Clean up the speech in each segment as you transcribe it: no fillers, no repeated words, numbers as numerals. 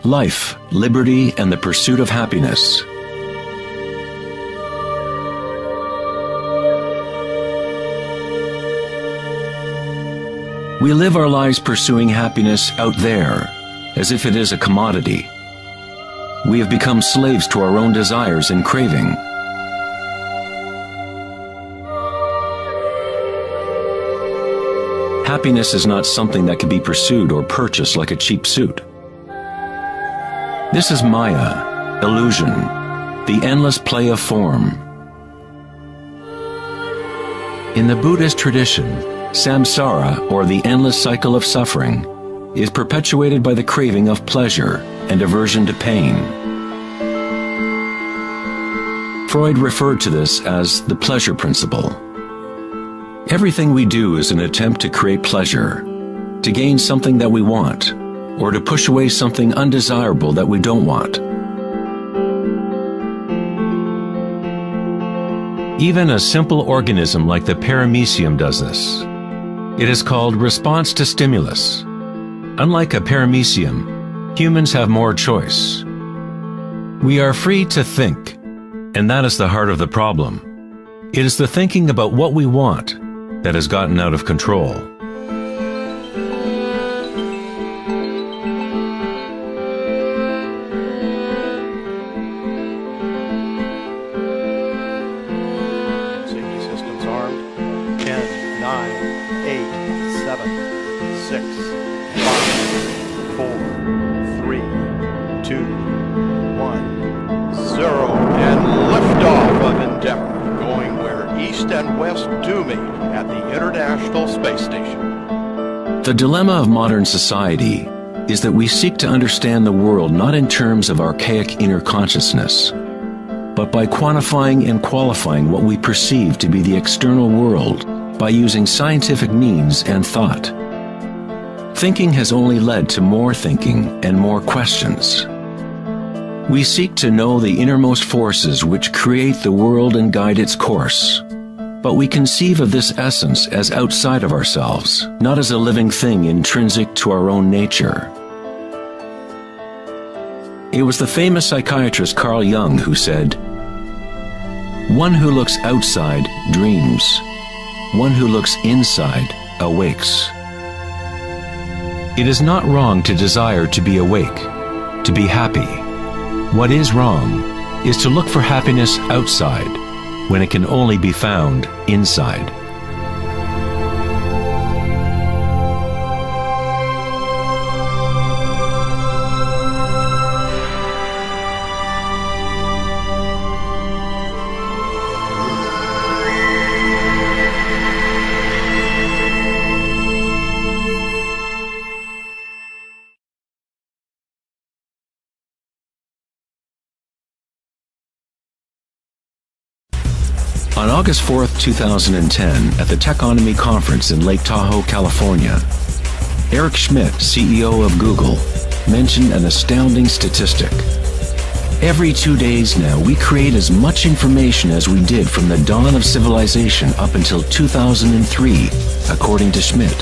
life, liberty, and the pursuit of happiness. We live our lives pursuing happiness out there, as if it is a commodity. We have become slaves to our own desires and craving. Happiness is not something that can be pursued or purchased like a cheap suit. This is Maya, illusion, the endless play of form. In the Buddhist tradition, samsara, or the endless cycle of suffering, is perpetuated by the craving of pleasure and aversion to pain. Freud referred to this as the pleasure principle. Everything we do is an attempt to create pleasure, to gain something that we want, or to push away something undesirable that we don't want. Even a simple organism like the paramecium does this. It is called response to stimulus. Unlike a paramecium, humans have more choice. We are free to think, and that is the heart of the problem. It is the thinking about what we want that has gotten out of control. Safety systems armed. 10, 9, 8, 7, 6, 5, 4, 3, 2, 1, 0, and liftoff of Endeavour, going where East and West do meet at the International Space Station. The dilemma of modern society is that we seek to understand the world not in terms of archaic inner consciousness, but by quantifying and qualifying what we perceive to be the external world by using scientific means and thought. Thinking has only led to more thinking and more questions. We seek to know the innermost forces which create the world and guide its course. But we conceive of this essence as outside of ourselves, not as a living thing intrinsic to our own nature. It was the famous psychiatrist Carl Jung who said, "One who looks outside dreams. One who looks inside awakes." It is not wrong to desire to be awake, to be happy. What is wrong is to look for happiness outside when it can only be found inside. On August 4th, 2010, at the Techonomy Conference in Lake Tahoe, California, Eric Schmidt, CEO of Google, mentioned an astounding statistic. Every 2 days now, we create as much information as we did from the dawn of civilization up until 2003, according to Schmidt.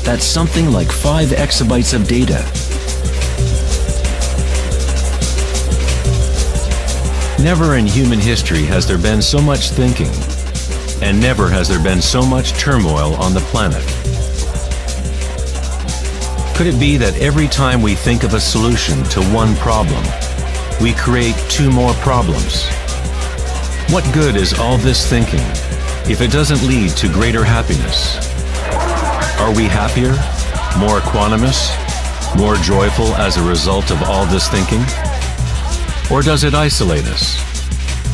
That's something like 5 exabytes of data. Never in human history has there been so much thinking, and never has there been so much turmoil on the planet. Could it be that every time we think of a solution to one problem, we create 2 more problems? What good is all this thinking if it doesn't lead to greater happiness? Are we happier, more equanimous, more joyful as a result of all this thinking? Or does it isolate us,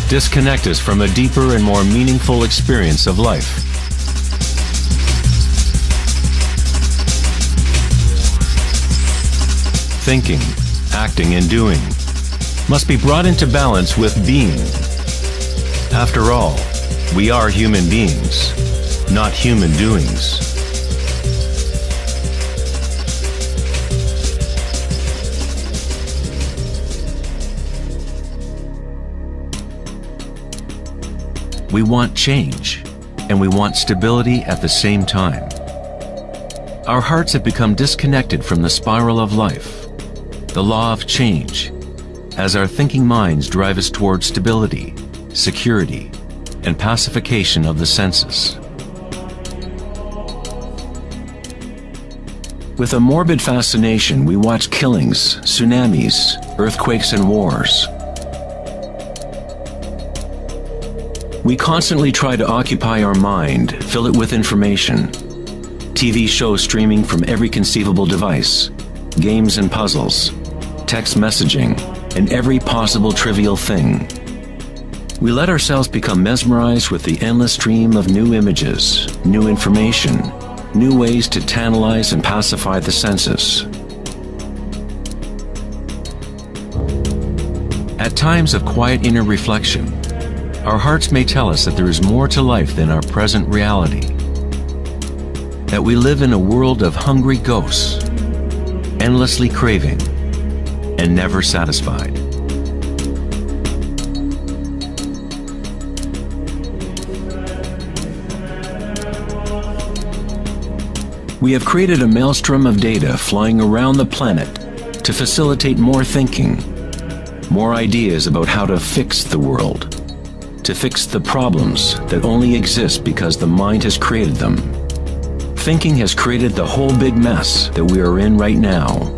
disconnect us from a deeper and more meaningful experience of life? Thinking, acting, and doing must be brought into balance with being. After all, we are human beings, not human doings. We want change, and we want stability at the same time. Our hearts have become disconnected from the spiral of life. the law of change, as our thinking minds drive us towards stability, security, and pacification of the senses. With a morbid fascination, we watch killings, tsunamis, earthquakes, and wars. We constantly try to occupy our mind, fill it with information. TV shows streaming from every conceivable device, games and puzzles, text messaging, and every possible trivial thing. We let ourselves become mesmerized with the endless stream of new images, new information, new ways to tantalize and pacify the senses. At times of quiet inner reflection, our hearts may tell us that there is more to life than our present reality, that we live in a world of hungry ghosts, endlessly craving, and never satisfied. We have created a maelstrom of data flying around the planet to facilitate more thinking, more ideas about how to fix the world, to fix the problems that only exist because the mind has created them. Thinking has created the whole big mess that we are in right now.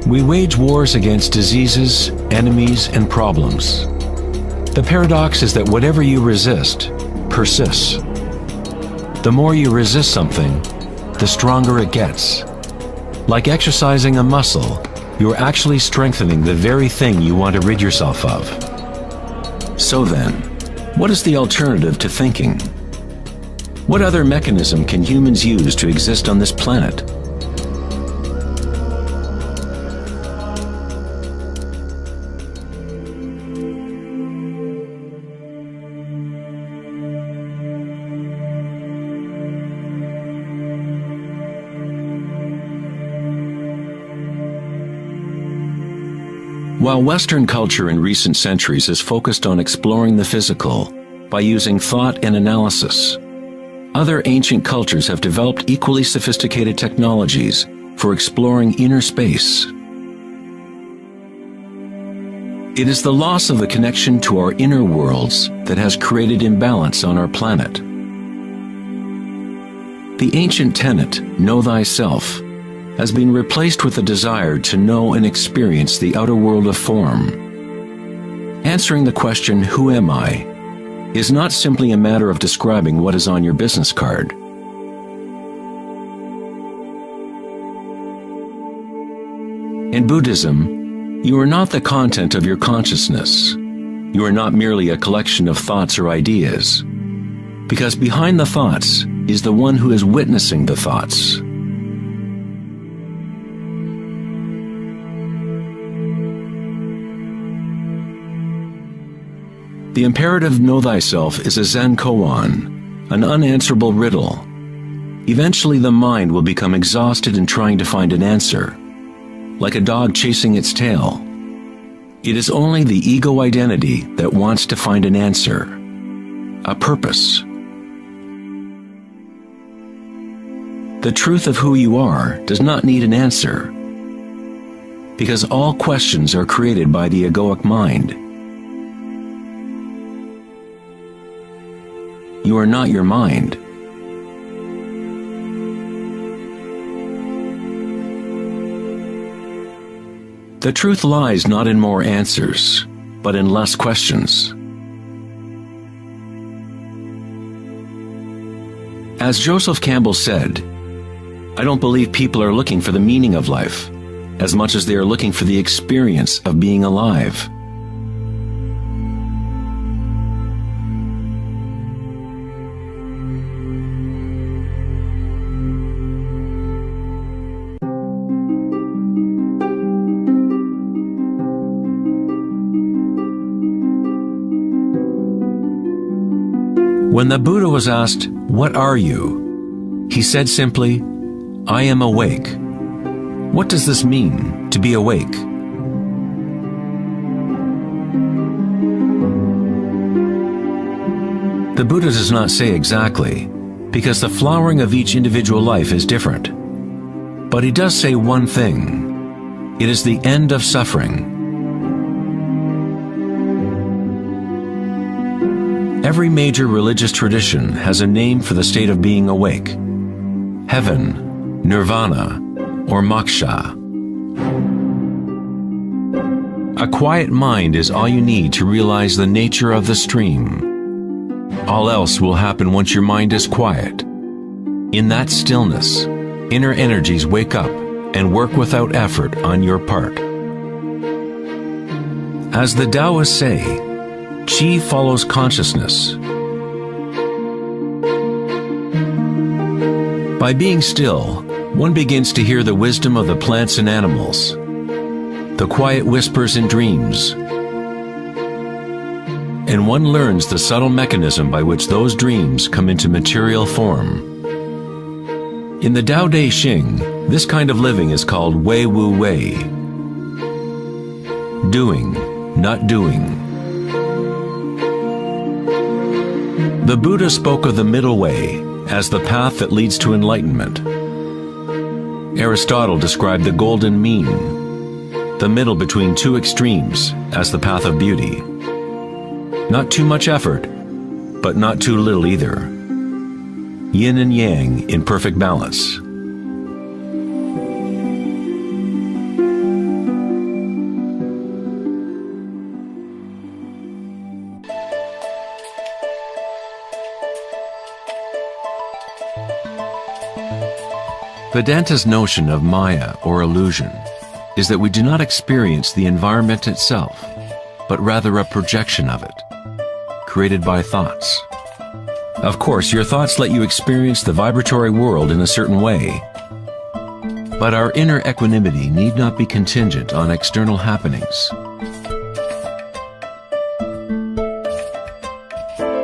We wage wars against diseases, enemies, and problems. The paradox is that whatever you resist persists. The more you resist something, the stronger it gets. Like exercising a muscle, you are actually strengthening the very thing you want to rid yourself of. So then, what is the alternative to thinking? What other mechanism can humans use to exist on this planet? While Western culture in recent centuries has focused on exploring the physical by using thought and analysis, other ancient cultures have developed equally sophisticated technologies for exploring inner space. It is the loss of the connection to our inner worlds that has created imbalance on our planet. The ancient tenet, know thyself, has been replaced with a desire to know and experience the outer world of form. Answering the question, who am I, is not simply a matter of describing what is on your business card. In Buddhism, you are not the content of your consciousness. You are not merely a collection of thoughts or ideas, because behind the thoughts is the one who is witnessing the thoughts. The imperative know thyself is a Zen koan, an unanswerable riddle. Eventually the mind will become exhausted in trying to find an answer, like a dog chasing its tail. It is only the ego identity that wants to find an answer, a purpose. The truth of who you are does not need an answer, because all questions are created by the egoic mind. You are not your mind. The truth lies not in more answers, but in less questions. As Joseph Campbell said, I don't believe people are looking for the meaning of life, as much as they are looking for the experience of being alive. When the Buddha was asked, "What are you?" he said simply, "I am awake." What does this mean, to be awake? The Buddha does not say exactly, because the flowering of each individual life is different. But he does say one thing. It is the end of suffering. Every major religious tradition has a name for the state of being awake: heaven, nirvana, or moksha. A quiet mind is all you need to realize the nature of the stream. All else will happen once your mind is quiet. In that stillness, inner energies wake up and work without effort on your part. As the Taoists say, Qi follows consciousness. By being still, one begins to hear the wisdom of the plants and animals, the quiet whispers in dreams, and one learns the subtle mechanism by which those dreams come into material form. In the Tao Te Ching, this kind of living is called Wei Wu Wei. Doing, not doing. The Buddha spoke of the middle way as the path that leads to enlightenment. Aristotle described the golden mean, the middle between two extremes, as the path of beauty. Not too much effort, but not too little either. Yin and yang in perfect balance. Vedanta's notion of Maya, or illusion, is that we do not experience the environment itself, but rather a projection of it, created by thoughts. Of course, your thoughts let you experience the vibratory world in a certain way, but our inner equanimity need not be contingent on external happenings.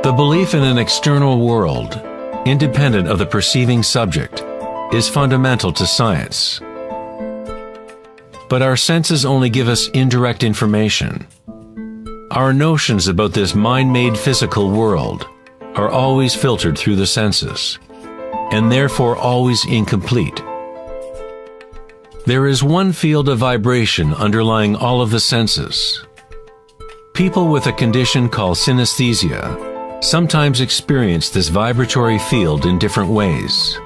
The belief in an external world, independent of the perceiving subject, is fundamental to science. But our senses only give us indirect information. Our notions about this mind-made physical world are always filtered through the senses, and therefore always incomplete. There is one field of vibration underlying all of the senses. People with a condition called synesthesia sometimes experience this vibratory field in different ways.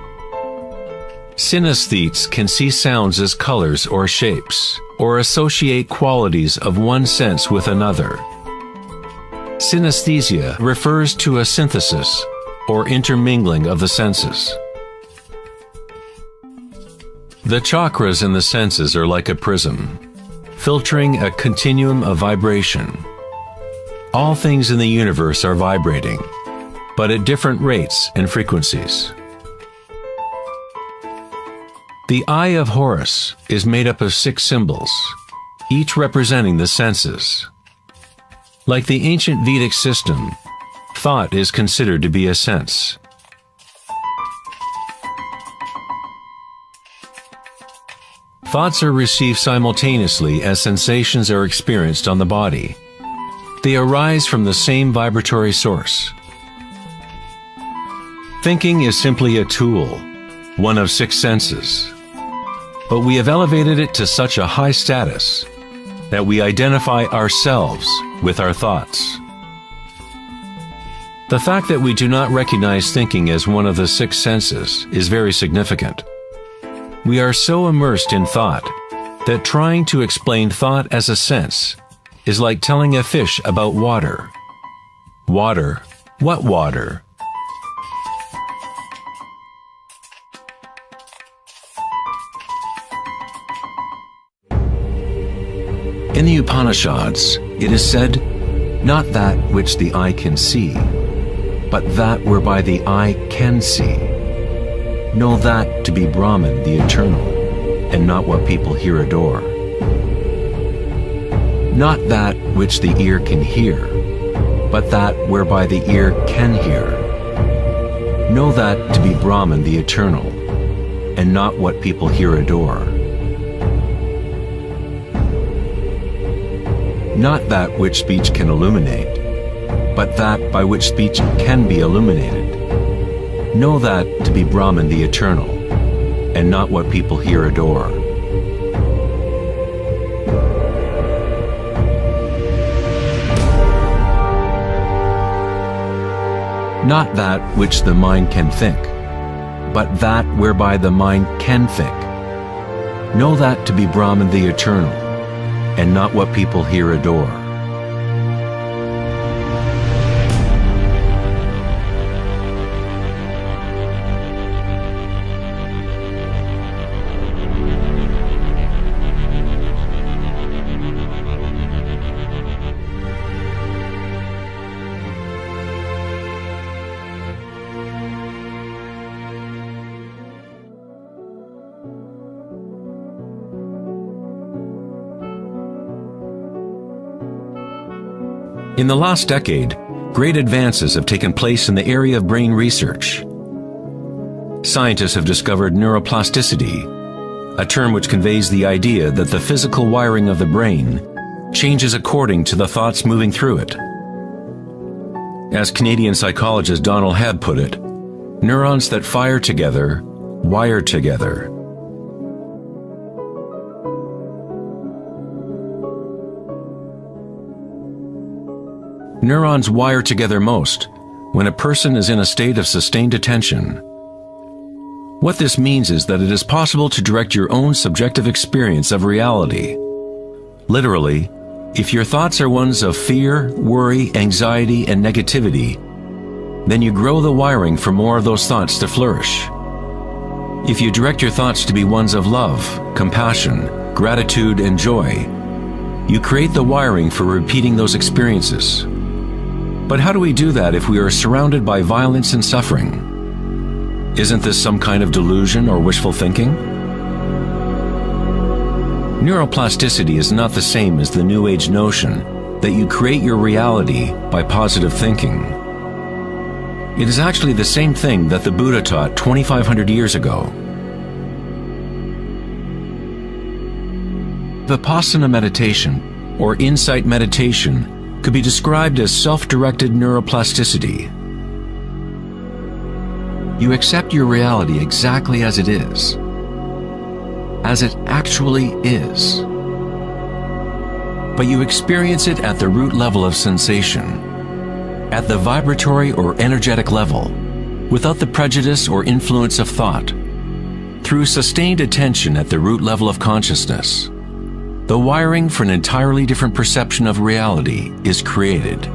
Synesthetes can see sounds as colors or shapes, or associate qualities of one sense with another. Synesthesia refers to a synthesis or intermingling of the senses. The chakras in the senses are like a prism, filtering a continuum of vibration. All things in the universe are vibrating, but at different rates and frequencies. The Eye of Horus is made up of 6 symbols, each representing the senses. Like the ancient Vedic system, thought is considered to be a sense. Thoughts are received simultaneously as sensations are experienced on the body. They arise from the same vibratory source. Thinking is simply a tool, one of 6 senses. But we have elevated it to such a high status that we identify ourselves with our thoughts. The fact that we do not recognize thinking as one of the 6 senses is very significant. We are so immersed in thought that trying to explain thought as a sense is like telling a fish about water. Water? What water? In the Upanishads, it is said, "Not that which the eye can see, but that whereby the eye can see. Know that to be Brahman, the eternal, and not what people here adore. Not that which the ear can hear, but that whereby the ear can hear. Know that to be Brahman, the eternal, and not what people here adore. Not that which speech can illuminate, but that by which speech can be illuminated. Know that to be Brahman, the eternal, and not what people here adore. Not that which the mind can think, but that whereby the mind can think. Know that to be Brahman the eternal, and not what people here adore. In the last decade, great advances have taken place in the area of brain research. Scientists have discovered neuroplasticity, a term which conveys the idea that the physical wiring of the brain changes according to the thoughts moving through it. As Canadian psychologist Donald Hebb put it, neurons that fire together, wire together. Neurons wire together most when a person is in a state of sustained attention. What this means is that it is possible to direct your own subjective experience of reality. Literally, if your thoughts are ones of fear, worry, anxiety, and negativity, then you grow the wiring for more of those thoughts to flourish. If you direct your thoughts to be ones of love, compassion, gratitude, and joy, you create the wiring for repeating those experiences. But how do we do that if we are surrounded by violence and suffering? Isn't this some kind of delusion or wishful thinking? Neuroplasticity is not the same as the New Age notion that you create your reality by positive thinking. It is actually the same thing that the Buddha taught 2,500 years ago. Vipassana meditation, or insight meditation, could be described as self-directed neuroplasticity. You accept your reality exactly as it actually is. But you experience it at the root level of sensation, at the vibratory or energetic level, without the prejudice or influence of thought, through sustained attention at the root level of consciousness. The wiring for an entirely different perception of reality is created.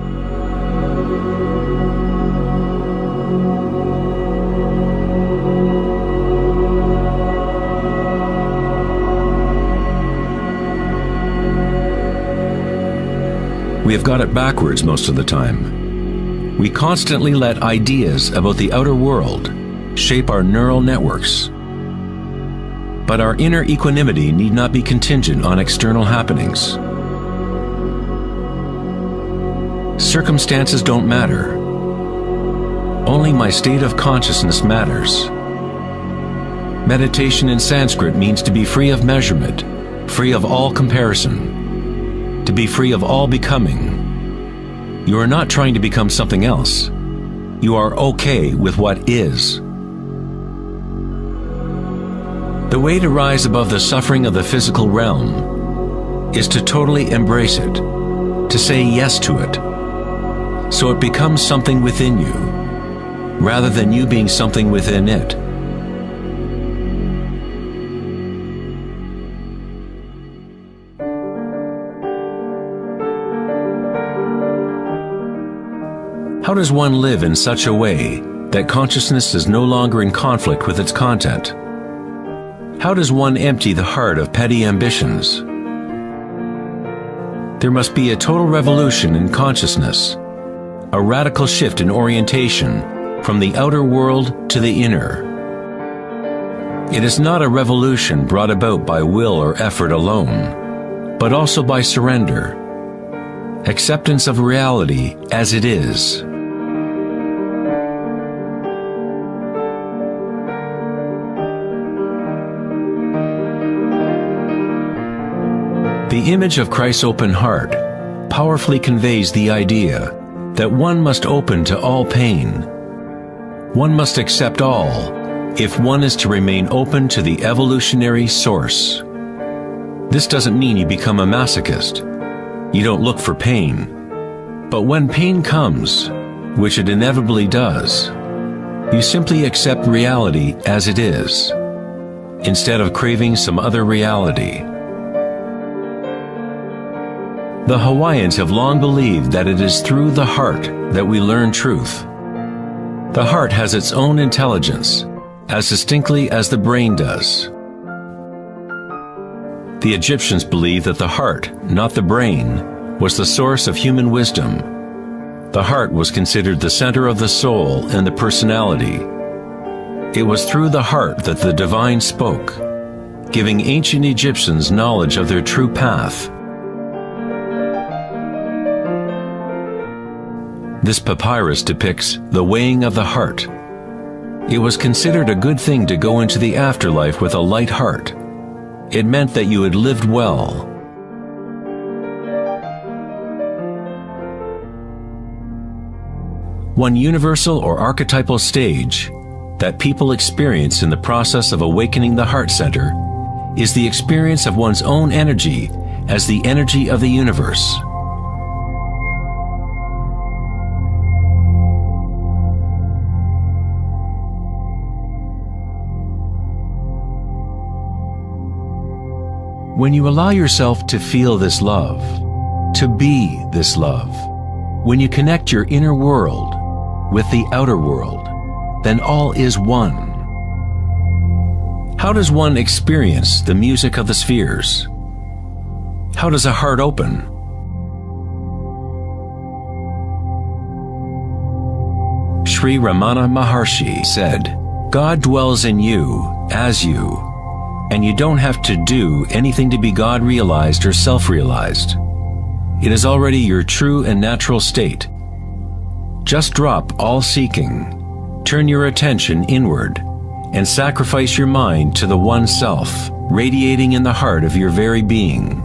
We have got it backwards most of the time. We constantly let ideas about the outer world shape our neural networks. But our inner equanimity need not be contingent on external happenings. Circumstances don't matter. Only my state of consciousness matters. Meditation in Sanskrit means to be free of measurement, free of all comparison, to be free of all becoming. You are not trying to become something else. You are okay with what is. The way to rise above the suffering of the physical realm is to totally embrace it, to say yes to it, so it becomes something within you, rather than you being something within it. How does one live in such a way that consciousness is no longer in conflict with its content? How does one empty the heart of petty ambitions? There must be a total revolution in consciousness, a radical shift in orientation from the outer world to the inner. It is not a revolution brought about by will or effort alone, but also by surrender, acceptance of reality as it is. The image of Christ's open heart powerfully conveys the idea that one must open to all pain. One must accept all if one is to remain open to the evolutionary source. This doesn't mean you become a masochist. You don't look for pain. But when pain comes, which it inevitably does, you simply accept reality as it is, instead of craving some other reality. The Hawaiians have long believed that it is through the heart that we learn truth. The heart has its own intelligence, as distinctly as the brain does. The Egyptians believed that the heart, not the brain, was the source of human wisdom. The heart was considered the center of the soul and the personality. It was through the heart that the divine spoke, giving ancient Egyptians knowledge of their true path. This papyrus depicts the weighing of the heart. It was considered a good thing to go into the afterlife with a light heart. It meant that you had lived well. One universal or archetypal stage that people experience in the process of awakening the heart center is the experience of one's own energy as the energy of the universe. When you allow yourself to feel this love, to be this love, when you connect your inner world with the outer world, then all is one. How does one experience the music of the spheres? How does a heart open? Sri Ramana Maharshi said, "God dwells in you, as you, and you don't have to do anything to be God-realized or self-realized. It is already your true and natural state. Just drop all seeking, turn your attention inward, and sacrifice your mind to the one self, radiating in the heart of your very being.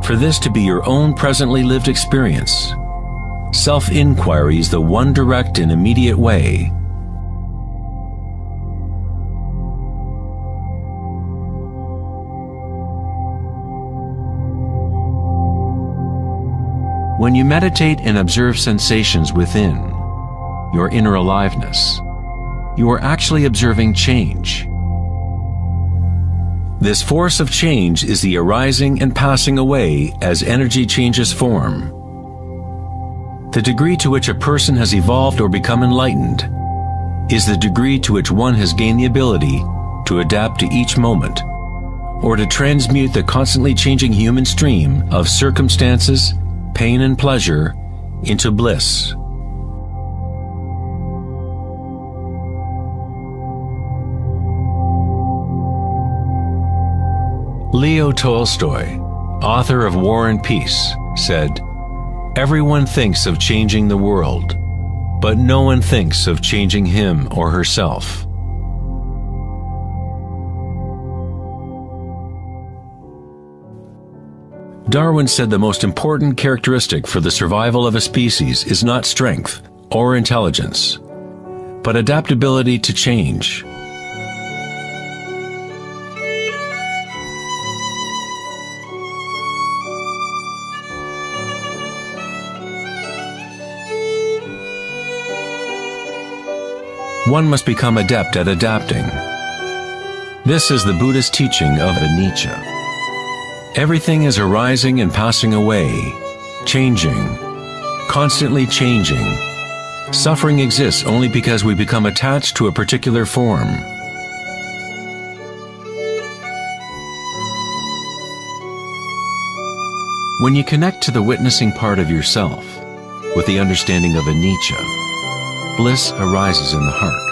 For this to be your own presently lived experience, self-inquiry is the one direct and immediate way." When you meditate and observe sensations within, your inner aliveness, you are actually observing change. This force of change is the arising and passing away as energy changes form. The degree to which a person has evolved or become enlightened is the degree to which one has gained the ability to adapt to each moment, or to transmute the constantly changing human stream of circumstances, pain and pleasure, into bliss. Leo Tolstoy, author of War and Peace, said, "Everyone thinks of changing the world, but no one thinks of changing him or herself." Darwin said the most important characteristic for the survival of a species is not strength or intelligence, but adaptability to change. One must become adept at adapting. This is the Buddhist teaching of anicca. Everything is arising and passing away, changing, constantly changing. Suffering exists only because we become attached to a particular form. When you connect to the witnessing part of yourself with the understanding of anicca, bliss arises in the heart.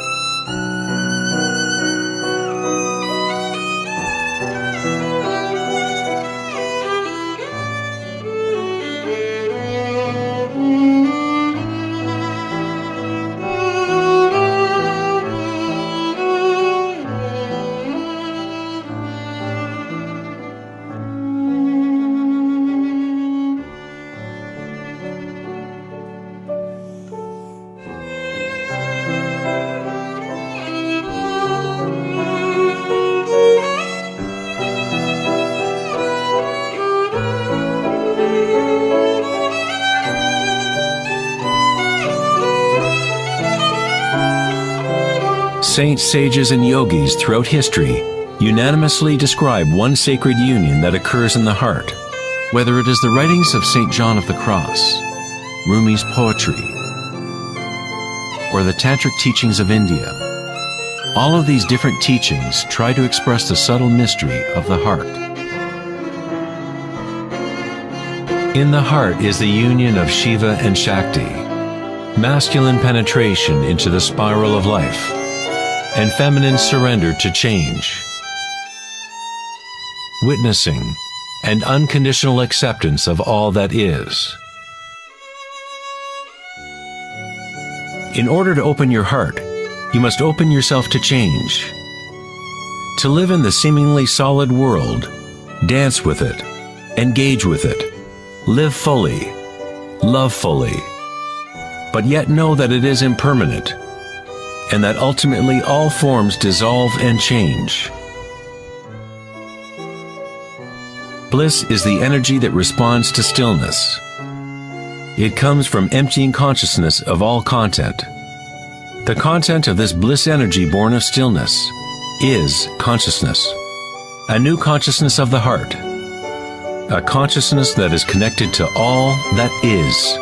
saints, sages, and yogis throughout history unanimously describe one sacred union that occurs in the heart. Whether it is the writings of St. John of the Cross, Rumi's poetry, or the tantric teachings of India, all of these different teachings try to express the subtle mystery of the heart. In the heart is the union of Shiva and Shakti, masculine penetration into the spiral of life, and feminine surrender to change, witnessing and unconditional acceptance of all that is. In order to open your heart, you must open yourself to change. To live in the seemingly solid world, dance with it, engage with it, live fully, love fully, but yet know that it is impermanent, and that ultimately all forms dissolve and change. Bliss is the energy that responds to stillness. It comes from emptying consciousness of all content. The content of this bliss energy born of stillness is consciousness, a new consciousness of the heart, a consciousness that is connected to all that is.